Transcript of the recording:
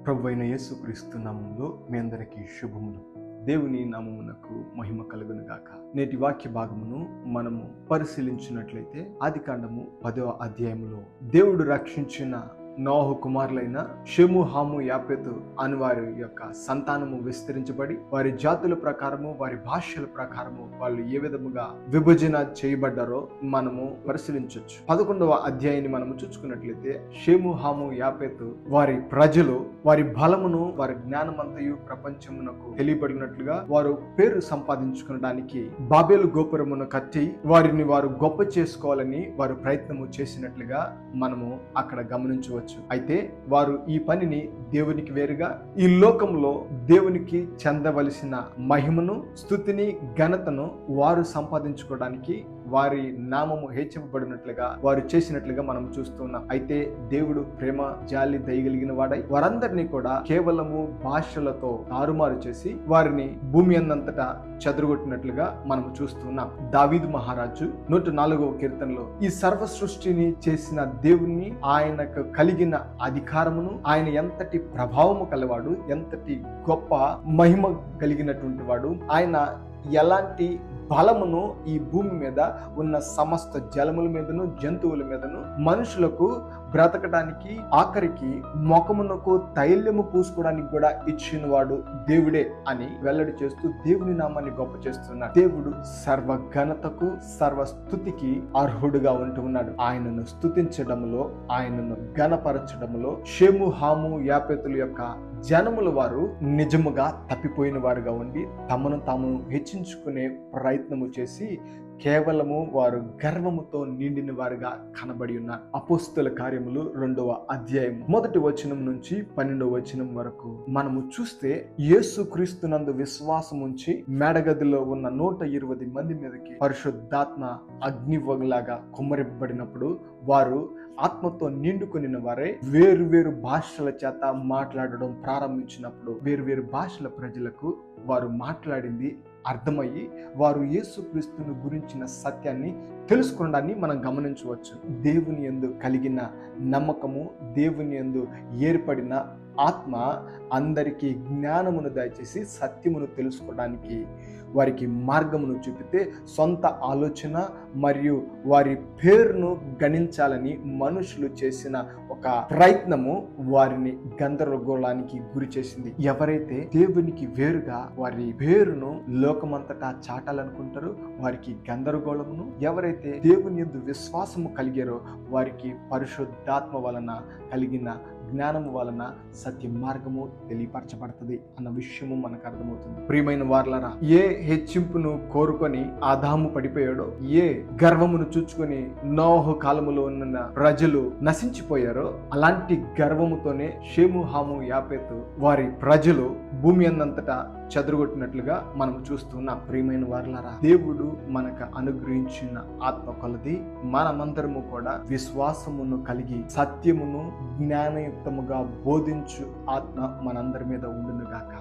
ప్రభువైన యేసుక్రీస్తు నామములో మీ అందరికీ శుభములు. దేవుని నామమునకు మహిమ కలుగును గాక. నేటి వాక్య భాగమును మనము పరిశీలించినట్లయితే ఆదికాండము 10వ అధ్యాయంలో దేవుడు రక్షించిన నోహు కుమారులైన షెము, హాము, యాపెతు అని వారి యొక్క సంతానము విస్తరించబడి వారి జాతుల ప్రకారము వారి భాషల ప్రకారము వాళ్ళు ఏ విధముగా విభజన చేయబడ్డారో మనము పరిశీలించవచ్చు. 11వ అధ్యాయాన్ని మనము చూసుకున్నట్లయితే షెము, హాము, యాపెతు వారి ప్రజలు వారి బలమును వారి జ్ఞానమంతయు ప్రపంచమునకు తెలియబడినట్లుగా వారు పేరు సంపాదించుకోవడానికి బాబేలు గోపురమును కట్టి వారిని వారు గొప్ప చేసుకోవాలని వారు ప్రయత్నము చేసినట్లుగా మనము అక్కడ గమనించవచ్చు. అయితే వారు ఈ పనిని దేవునికి వేరుగా ఈ లోకంలో దేవునికి చెందవలసిన మహిమను, స్తుతిని, ఘనతను వారు సంపాదించుకోవడానికి వారి నామము హెచ్చింపబడినట్లుగా వారు చేసినట్లుగా మనం చూస్తున్నాం. అయితే దేవుడు ప్రేమ, జాలి, దయగలిగిన వాడై వారందరినీ కూడా కేవలము భాషలతో తారుమారు చేసి వారిని భూమి అందంతటా చెదరగొట్టినట్లుగా మనం చూస్తున్నాం. దావీదు మహారాజు 104వ కీర్తనలో ఈ సర్వ సృష్టిని చేసిన దేవుణ్ణి, ఆయనకు కలిగిన అధికారమును, ఆయన ఎంతటి ప్రభావము కలవాడు, ఎంతటి గొప్ప మహిమ కలిగినటువంటి వాడు, ఆయన ఎలాంటి బలమును ఈ భూమి మీద ఉన్న సమస్త జలముల మీదను, జంతువుల మీదను, మనుషులకు బ్రతకడానికి, ఆఖరికి ముఖమునకు తైలము పూసుకోవడానికి కూడా ఇచ్చిన వాడు దేవుడే అని వెల్లడి చేస్తూ దేవుని నామాన్ని గొప్ప చేస్తున్నాడు. దేవుడు సర్వ ఘనతకు, సర్వ స్తుతికి అర్హుడుగా ఉంటూ ఉన్నాడు. ఆయనను స్తుతించడంలో, ఆయనను ఘనపరచడంలో షెము, హాము, యాపెతుల యొక్క జనముల వారు నిజముగా తప్పిపోయిన వారుగా ఉండి తమను తాము హెచ్చించుకునే ప్రయత్నము చేసి కేవలము వారు గర్వముతో నిండిన వారుగా కనబడి ఉన్నారు. అపోస్తుల కార్యములు 2వ అధ్యాయం 1వ వచనం నుంచి 12వ వచనం వరకు మనము చూస్తే యేసుక్రీస్తునందు విశ్వాసం ఉంచి మేడగదిలో ఉన్న 120 మంది మీదకి పరిశుద్ధాత్మ అగ్నివగలాగా కుమ్మరింపబడినప్పుడు వారు ఆత్మతో నిండుకొనిన వారే వేరు భాషల చేత మాట్లాడడం ప్రారంభించినప్పుడు వేరు భాషల ప్రజలకు వారు మాట్లాడింది అర్థమయ్యి వారు యేసుక్రీస్తును గురించిన సత్యాన్ని తెలుసుకోవడాన్ని మనం గమనించవచ్చు. దేవుని యందు కలిగిన నమ్మకము, దేవుని యందు ఏర్పడిన ఆత్మ అందరికీ జ్ఞానమును దయచేసి సత్యమును తెలుసుకోవడానికి వారికి మార్గమును చూపితే సొంత ఆలోచన మరియు వారి పేరును గణించాలని మనుషులు చేసిన ఒక ప్రయత్నము వారిని గందరగోళానికి గురి చేసింది. ఎవరైతే దేవునికి వేరుగా వారి పేరును లోకమంతటా చాటాలనుకుంటారో వారికి గందరగోళమును, ఎవరైతే దేవుని యందు విశ్వాసము కలిగారో వారికి పరిశుద్ధాత్మ వలన కలిగిన జ్ఞానము వలన సత్య మార్గము తెలియపరచబడుతుంది అన్న విషయము మనకు అర్థమవుతుంది. ప్రియమైన వారలారా, ఏ హెచ్చింపును కోరుకొని ఆదాము పడిపోయాడో, ఏ గర్వమును చూచుకొని నోహు కాలములో ఉన్న ప్రజలు నశించిపోయారో అలాంటి గర్వముతోనే షెము, హాము, యాపెతు వారి ప్రజలు భూమి అందంతటా చెదరగొట్టినట్లుగా మనం చూస్తున్నాం. ప్రియమైన వారలారా, దేవుడు మనకు అనుగ్రహించిన ఆత్మ కొలది మనమందరము కూడా విశ్వాసమును కలిగి సత్యమును జ్ఞానయుక్తముగా బోధించు ఆత్మ మనందరి మీద ఉండును గాక.